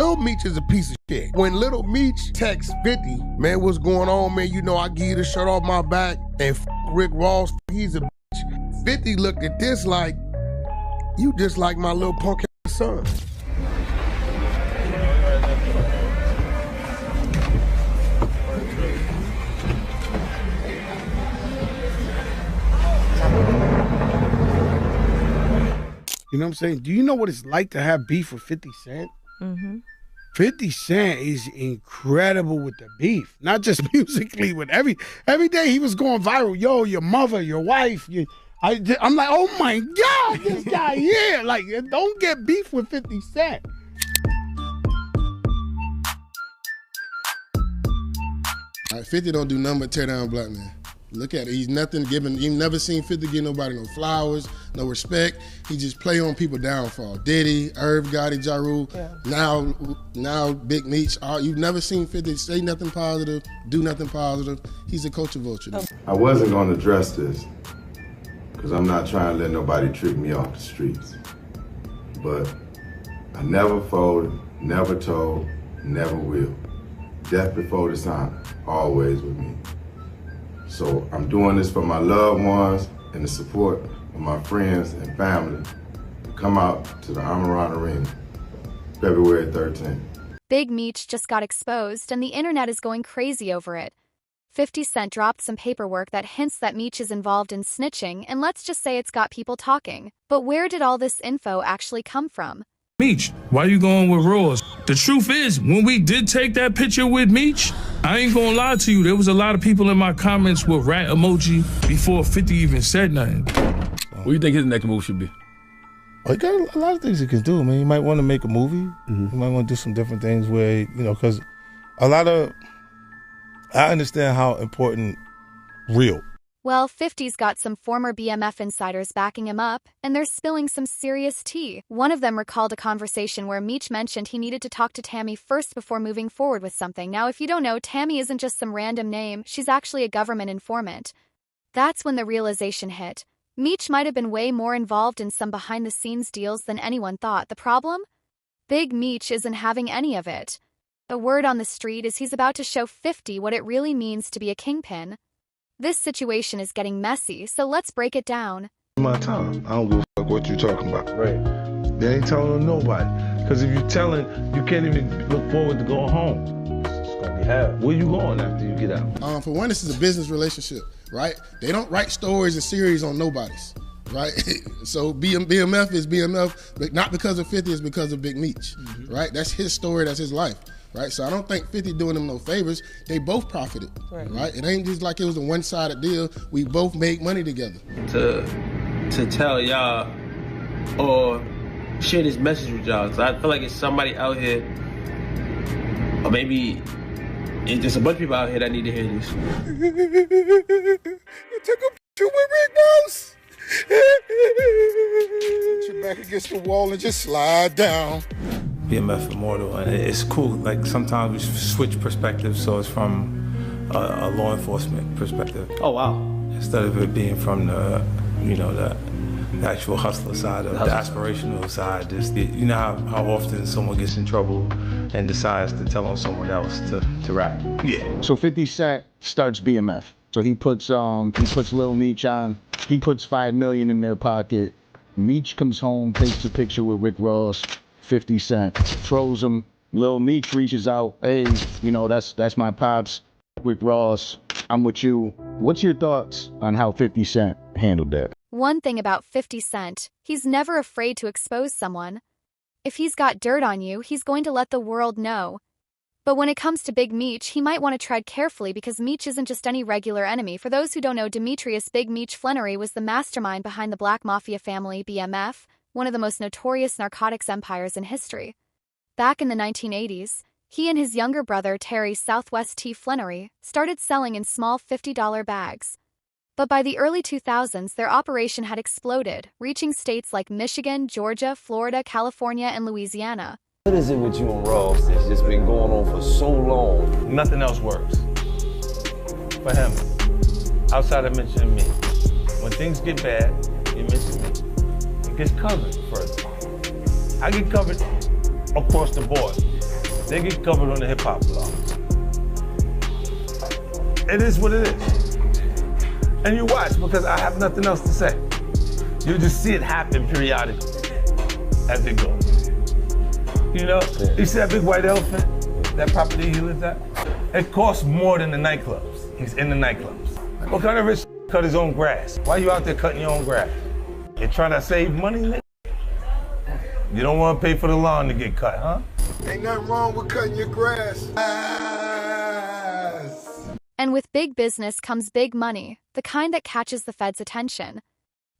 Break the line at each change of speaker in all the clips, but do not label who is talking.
Lil Meech is a piece of shit. When Little Meech texts 50, man, what's going on, man? You know I give you the shirt off my back, and Rick Ross, he's a bitch. 50 looked at this like, you just like my little punk ass son. You know what I'm saying? Do you know what it's like to have beef with 50 Cent? Mm-hmm. 50 Cent is incredible with the beef. Not just musically, with every day he was going viral. Yo, your mother, your wife. I'm like, oh my God, this guy here. Like, don't get beef with 50 Cent.
All right, 50 don't do nothing but tear down black man. Look at it. He's nothing given. You've never seen 50 give nobody no flowers, no respect. He just play on people downfall. Diddy, Irv Gotti, Ja Rule, now Big Meech. You've never seen 50 say nothing positive, do nothing positive. He's a culture vulture.
I wasn't going to address this because I'm not trying to let nobody trick me off the streets. But I never folded, never told, never will. Death before dishonor, always with me. So I'm doing this for my loved ones and the support of my friends and family. Come out to the Amaran Arena, February 13th.
Big Meech just got exposed and the internet is going crazy over it. 50 Cent dropped some paperwork that hints that Meech is involved in snitching, and let's just say it's got people talking. But where did all this info actually come from?
Meech, why you going with Ross? The truth is, when we did take that picture with Meech, I ain't gonna lie to you, there was a lot of people in my comments with rat emoji before 50 even said nothing.
What do you think his next move should be?
Well, he got a lot of things he can do, man. He might want to make a movie. Mm-hmm. He might want to do some different things where, you know, because I understand how important real.
Well, 50's got some former BMF insiders backing him up, and they're spilling some serious tea. One of them recalled a conversation where Meech mentioned he needed to talk to Tammy first before moving forward with something. Now, if you don't know, Tammy isn't just some random name, she's actually a government informant. That's when the realization hit. Meech might have been way more involved in some behind-the-scenes deals than anyone thought. The problem? Big Meech isn't having any of it. The word on the street is he's about to show 50 what it really means to be a kingpin. This situation is getting messy, so let's break it down.
My time. I don't give a fuck what you're talking about.
Right.
They ain't telling nobody. Because if you're telling, you can't even look forward to going home.
It's gonna be hell.
Where you going after you get out?
For one, this is a business relationship, right? They don't write stories and series on nobody's, right? So BMF is BMF, but not because of 50, it's because of Big Meech, right? That's his story, that's his life. Right, so I don't think 50 doing them no favors. They both profited, right? It ain't just like it was a one-sided deal. We both made money together.
To tell y'all or share this message with y'all, because I feel like it's somebody out here, or maybe it's just a bunch of people out here that need to hear this.
You took a picture with Rick Ross. Put your back against the wall and just slide down.
BMF Immortal, and it's cool. Like sometimes we switch perspectives, so it's from a law enforcement perspective.
Oh wow!
Instead of it being from the, you know, the actual hustler side, of the aspirational side. Just you know how often someone gets in trouble and decides to tell on someone else to rap.
Yeah. So 50 Cent starts BMF. So he puts Lil Meech on. He puts $5 million in their pocket. Meech comes home, takes a picture with Rick Ross. 50 Cent throws him. Lil Meech reaches out. Hey, you know, that's my pops. Rick Ross, I'm with you. What's your thoughts on how 50 Cent handled that?
One thing about 50 Cent, he's never afraid to expose someone. If he's got dirt on you, he's going to let the world know. But when it comes to Big Meech, he might want to tread carefully because Meech isn't just any regular enemy. For those who don't know, Demetrius Big Meech Flannery was the mastermind behind the Black Mafia family, BMF, one of the most notorious narcotics empires in history. Back in the 1980s, he and his younger brother Terry Southwest T. Flannery started selling in small $50 bags. But by the early 2000s, their operation had exploded, reaching states like Michigan, Georgia, Florida, California, and Louisiana.
What is it with you and Ross that's just been going on for so long?
Nothing else works for him outside of mentioning me. When things get bad, you mention me. It gets covered further. I get covered across the board. They get covered on the hip hop blog. It is what it is. And you watch because I have nothing else to say. You just see it happen periodically as it goes. You know, you see that big white elephant, that property he lives at? It costs more than the nightclubs. He's in the nightclubs. What kind of rich cut his own grass? Why you out there cutting your own grass? You trying to save money, nigga? You don't want to pay for the lawn to get cut, huh?
Ain't nothing wrong with cutting your grass.
And with big business comes big money, the kind that catches the Fed's attention.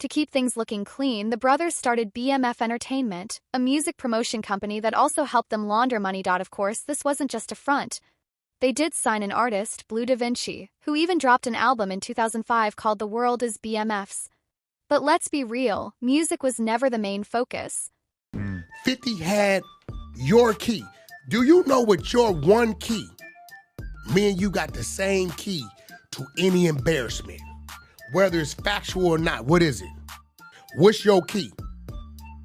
To keep things looking clean, the brothers started BMF Entertainment, a music promotion company that also helped them launder money. Of course, this wasn't just a front. They did sign an artist, Blue Da Vinci, who even dropped an album in 2005 called The World Is BMF's. But let's be real, music was never the main focus.
50 had your key. Do you know what your one key? Me and you got the same key to any embarrassment. Whether it's factual or not, what is it? What's your key?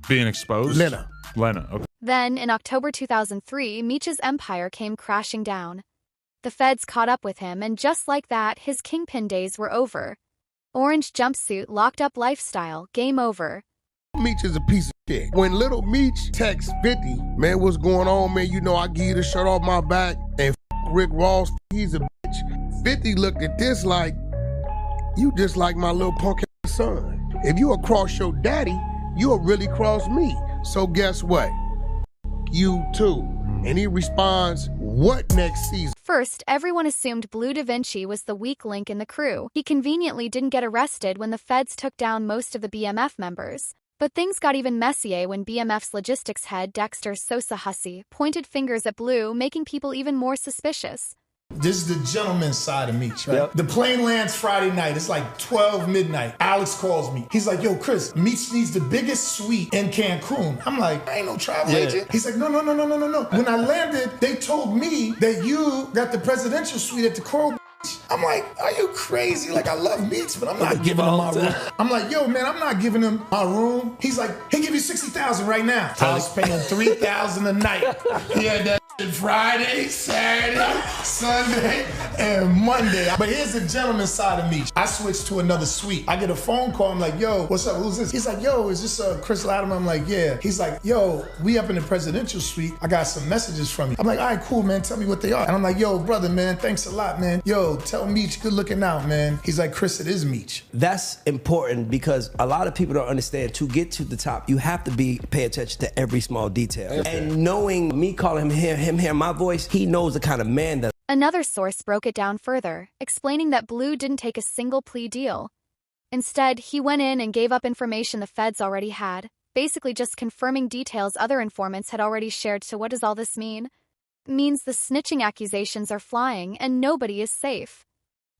Being exposed?
Lena,
okay.
Then, in October 2003, Meech's empire came crashing down. The feds caught up with him, and just like that, his kingpin days were over. Orange jumpsuit, locked up lifestyle, game over.
Meech is a piece of shit. When little Meech texts 50, man, what's going on, man? You know I give you the shirt off my back, and Rick Ross, he's a bitch. 50 looked at this like, you just like my little punk son. If you cross your daddy, you'll really cross me. So guess what? You too. And he responds, what next season?
First, everyone assumed Blue Da Vinci was the weak link in the crew. He conveniently didn't get arrested when the feds took down most of the BMF members. But things got even messier when BMF's logistics head, Dexter Sosa Hussey, pointed fingers at Blue, making people even more suspicious.
This is the gentleman's side of Meech, right? Yep. The plane lands Friday night. It's like 12 midnight. Alex calls me. He's like, yo, Chris, Meech needs the biggest suite in Cancun. I'm like, I ain't no travel agent. He's like, no. When I landed, they told me that you got the presidential suite at the Crow. I'm like, are you crazy? Like, I love Meech, but I'm not giving him my room. I'm like, yo, man, I'm not giving him my room. He's like, he'll give you $60,000 right now. I was paying $3,000 a night. He had that Friday, Saturday, Sunday, and Monday. But here's the gentleman's side of Meech. I switched to another suite. I get a phone call. I'm like, yo, what's up? Who's this? He's like, yo, is this Chris Latimer? I'm like, yeah. He's like, yo, we up in the presidential suite. I got some messages from you. I'm like, all right, cool, man. Tell me what they are. And I'm like, yo, brother, man, thanks a lot, man. Yo, tell Meech, good looking out, man. He's like, Chris, it is Meech.
That's important because a lot of people don't understand. To get to the top, you have to pay attention to every small detail. Okay. And knowing me calling him hear my voice, he knows the kind of man that.
Another source broke it down further, explaining that Blue didn't take a single plea deal. Instead, he went in and gave up information the feds already had, basically just confirming details other informants had already shared. So what does all this mean? It means the snitching accusations are flying and nobody is safe.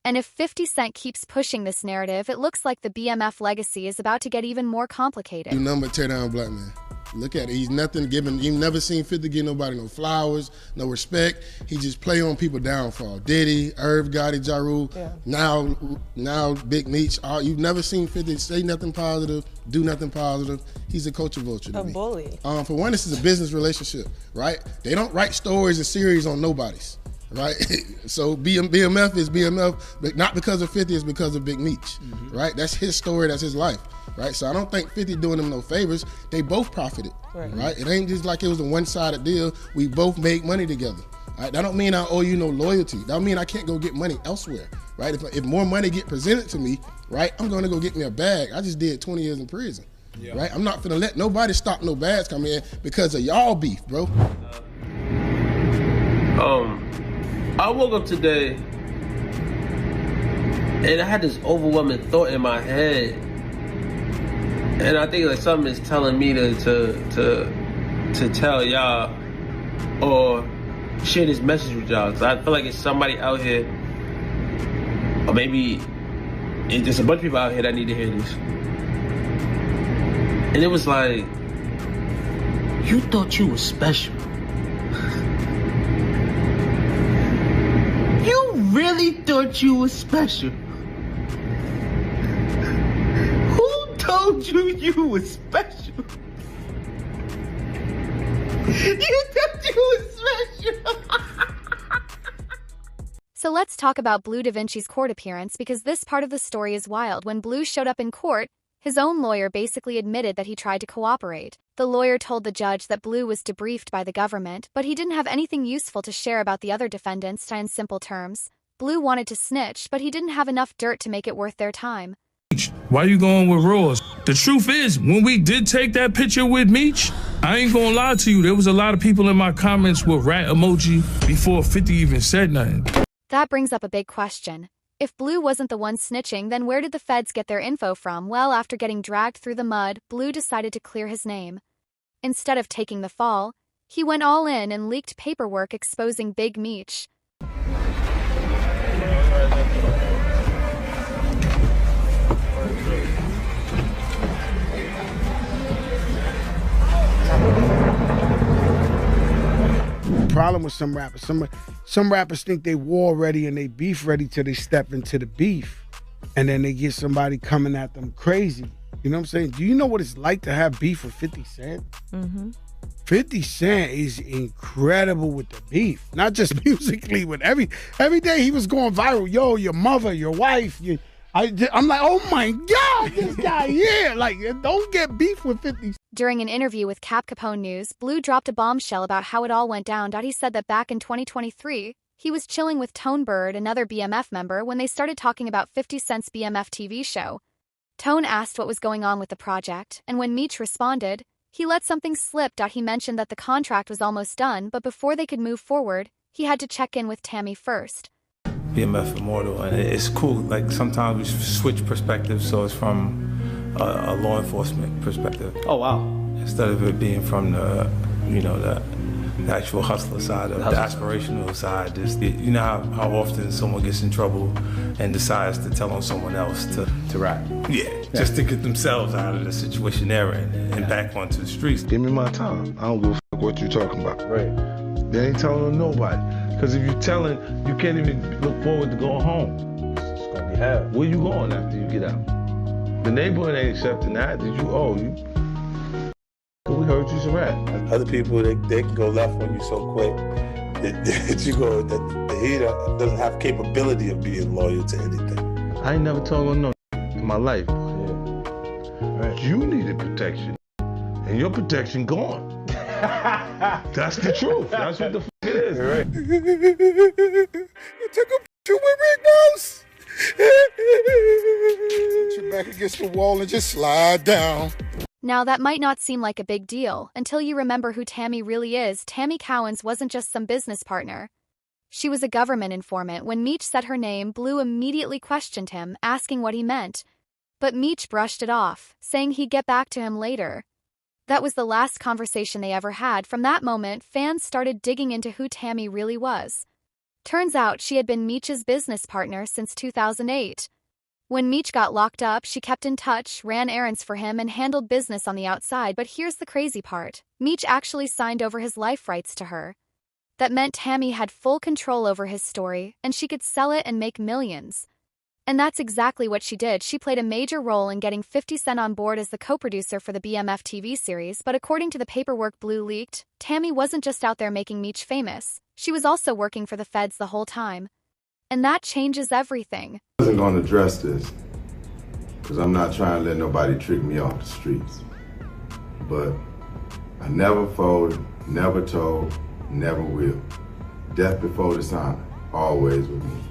And if 50 Cent keeps pushing this narrative, it looks like the BMF legacy is about to get even more complicated.
You number tear down black man. Look at it. He's nothing given. You've never seen 50 give nobody no flowers, no respect. He just play on people downfall. Diddy, Irv Gotti, Ja Rule, now Big Meech. You've never seen 50 say nothing positive, do nothing positive. He's a culture vulture to me.
Bully.
For one, this is a business relationship, right? They don't write stories and series on nobodies. Right? So BMF is BMF, but not because of 50, it's because of Big Meech, right? That's his story, that's his life, right? So I don't think 50 doing them no favors. They both profited, right? It ain't just like it was a one-sided deal. We both made money together. Right? That don't mean I owe you no loyalty. That don't mean I can't go get money elsewhere, right? If more money get presented to me, right, I'm gonna go get me a bag. I just did 20 years in prison, right? I'm not gonna let nobody stop no bags come in because of y'all beef, bro.
I woke up today and I had this overwhelming thought in my head, and I think like something is telling me to tell y'all or share this message with y'all, because I feel like it's somebody out here, or maybe there's a bunch of people out here that need to hear this. And it was like, you thought you were special. You really thought you were special. Who told you you were special? You thought you were special.
So let's talk about Blue Da Vinci's court appearance because this part of the story is wild. When Blue showed up in court, his own lawyer basically admitted that he tried to cooperate. The lawyer told the judge that Blue was debriefed by the government, but he didn't have anything useful to share about the other defendants. In simple terms, Blue wanted to snitch, but he didn't have enough dirt to make it worth their time.
Why you going with Ross? The truth is, when we did take that picture with Meech, I ain't gonna lie to you, there was a lot of people in my comments with rat emoji before 50 even said nothing.
That brings up a big question. If Blue wasn't the one snitching, then where did the feds get their info from? Well, after getting dragged through the mud, Blue decided to clear his name. Instead of taking the fall, he went all in and leaked paperwork exposing Big Meech.
Problem with some rappers. Some rappers think they war ready and they beef ready till they step into the beef. And then they get somebody coming at them crazy. You know what I'm saying? Do you know what it's like to have beef with 50 Cent? 50 Cent is incredible with the beef. Not just musically, with every day he was going viral. Yo, your mother, your wife, I'm like, oh my God, this guy here. Like, don't get beef with 50.
During an interview with Cap Capone News, Blue dropped a bombshell about how it all went down. He said that back in 2023, he was chilling with Tone Bird, another BMF member, when they started talking about 50 Cent's BMF TV show. Tone asked what was going on with the project, and when Meech responded, he let something slip. He mentioned that the contract was almost done, but before they could move forward, he had to check in with Tammy first.
BMF Immortal, and it's cool. Like sometimes we switch perspectives, so it's from a law enforcement perspective.
Oh wow!
Instead of it being from the, the actual hustler side, of the aspirational side. Just you know how often someone gets in trouble and decides to tell on someone else to rap. Yeah, just to get themselves out of the situation they're in and back onto the streets.
Give me my time. I don't give a fuck what you're talking about.
Right.
They ain't telling nobody. Because if you're telling, you can't even look forward to going home.
It's gonna be hell.
Where you going after you get out? The neighborhood ain't accepting that. We heard you some rap.
Other people, they can go left on you so quick that the heater doesn't have capability of being loyal to anything.
I ain't never told on no in my life. Right. You needed protection, and your protection gone. That's the truth. That's what the f it is. Right.
You took a picture with Rick Ross. Put your back against the wall and just slide down.
Now that might not seem like a big deal until you remember who Tammy really is. Tammy Cowens wasn't just some business partner. She was a government informant. When Meech said her name, Blue immediately questioned him, asking what he meant. But Meech brushed it off, saying he'd get back to him later. That was the last conversation they ever had. From that moment, fans started digging into who Tammy really was. Turns out she had been Meech's business partner since 2008. When Meech got locked up, she kept in touch, ran errands for him, and handled business on the outside. But here's the crazy part. Meech actually signed over his life rights to her. That meant Tammy had full control over his story, and she could sell it and make millions. And that's exactly what she did. She played a major role in getting 50 Cent on board as the co-producer for the BMF TV series, but according to the paperwork Blue leaked, Tammy wasn't just out there making Meech famous. She was also working for the feds the whole time. And that changes everything.
I wasn't going to address this, because I'm not trying to let nobody trick me off the streets. But I never folded, never told, never will. Death before dishonor, always with me.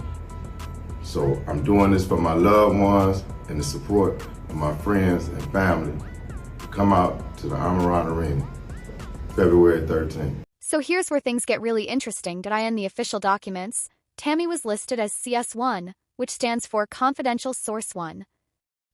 So I'm doing this for my loved ones and the support of my friends and family to come out to the Amaran Arena, February 13th.
So here's where things get really interesting. In the official documents, Tammy was listed as CS1, which stands for Confidential Source 1.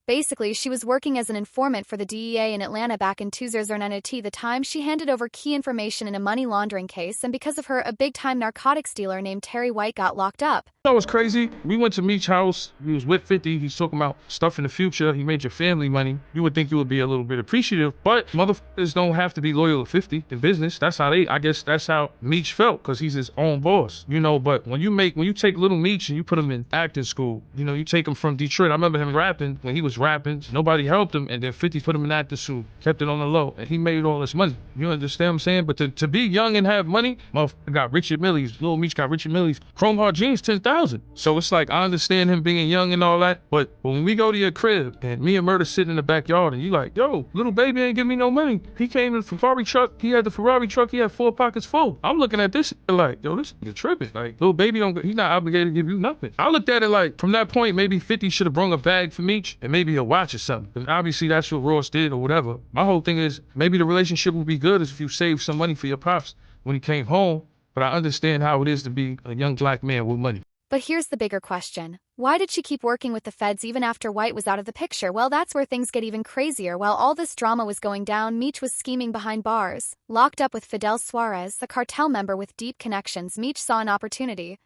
Basically, she was working as an informant for the DEA in Atlanta back in 2009, the time she handed over key information in a money laundering case, and because of her, a big-time narcotics dealer named Terry White got locked up.
You know what's crazy? We went to Meech's house. He was with 50. He's talking about stuff in the future. He made your family money. You would think you would be a little bit appreciative, but motherfuckers don't have to be loyal to 50 in business. That's how I guess that's how Meech felt, because he's his own boss, but when you take little Meech and you put him in acting school, you take him from Detroit. I remember him rapping when he was was rapping. Nobody helped him. And then 50 put him in acting suit, kept it on the low. And he made all this money. You understand what I'm saying? But to be young and have money, motherfucker got Richard Millie's. Lil Meech got Richard Millie's. Chrome Heart Jeans, 10,000. So it's like, I understand him being young and all that. But when we go to your crib and me and Murder sitting in the backyard and you like, yo, little baby ain't give me no money. He came in the Ferrari truck. He had the Ferrari truck. He had 4 pockets full. I'm looking at this like, yo, this nigga tripping. Like, little baby he's not obligated to give you nothing. I looked at it like, from that point, maybe 50 should have brung a bag for Meech and maybe a watch or something. And obviously that's what Ross did or whatever. My whole thing is maybe the relationship would be good if you saved some money for your pops when he came home. But I understand how it is to be a young black man with money.
But here's the bigger question. Why did she keep working with the feds even after White was out of the picture? Well, that's where things get even crazier. While all this drama was going down, Meech was scheming behind bars. Locked up with Fidel Suarez, the cartel member with deep connections, Meech saw an opportunity.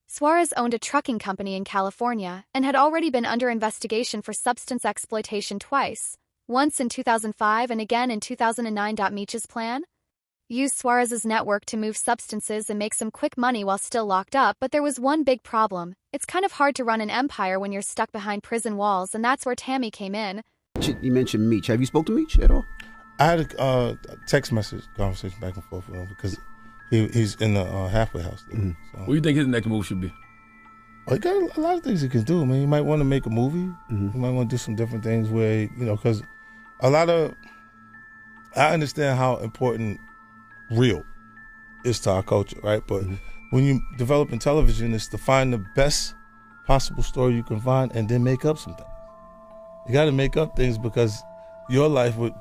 Suarez owned a trucking company in California and had already been under investigation for substance exploitation twice. Once in 2005 and again in 2009. Meech's plan? Use Suarez's network to move substances and make some quick money while still locked up, but there was one big problem. It's kind of hard to run an empire when you're stuck behind prison walls, and that's where Tammy came in.
You mentioned Meech. Have you spoke to Meech at all?
I had a text message conversation back and forth with him because he's in the halfway house.
So. What do you think his next move should be?
Well, he got a lot of things he can do, man. He might want to make a movie. He might want to do some different things where, because I understand how important real is to our culture, right? But when you develop in television, it's to find the best possible story you can find and then make up some things. You got to make up things because your life would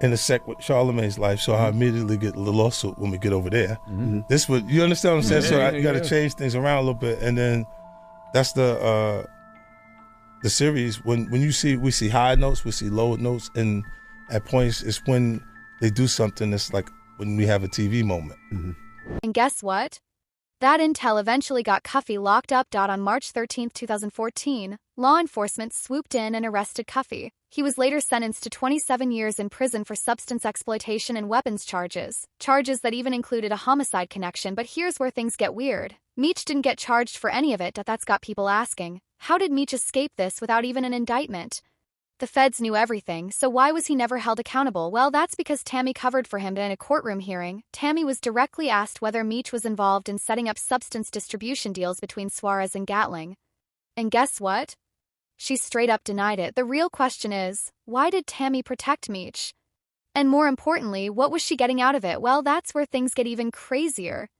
intersect with Charlamagne's life, so I immediately get the lawsuit when we get over there. This would, you understand what I'm saying? You got to change things around a little bit, and then that's the series. When we see high notes, we see low notes, and at points it's when they do something that's like when we have a TV moment.
And guess what? That intel eventually got Cuffy locked up. On March 13, 2014, law enforcement swooped in and arrested Cuffy. He was later sentenced to 27 years in prison for substance exploitation and weapons charges that even included a homicide connection. But here's where things get weird. Meech didn't get charged for any of it. That's got people asking, how did Meech escape this without even an indictment? The feds knew everything, so why was he never held accountable? Well, that's because Tammy covered for him in a courtroom hearing. Tammy was directly asked whether Meech was involved in setting up substance distribution deals between Suarez and Gatling. And guess what? She straight up denied it. The real question is, why did Tammy protect Meech? And more importantly, what was she getting out of it? Well, that's where things get even crazier.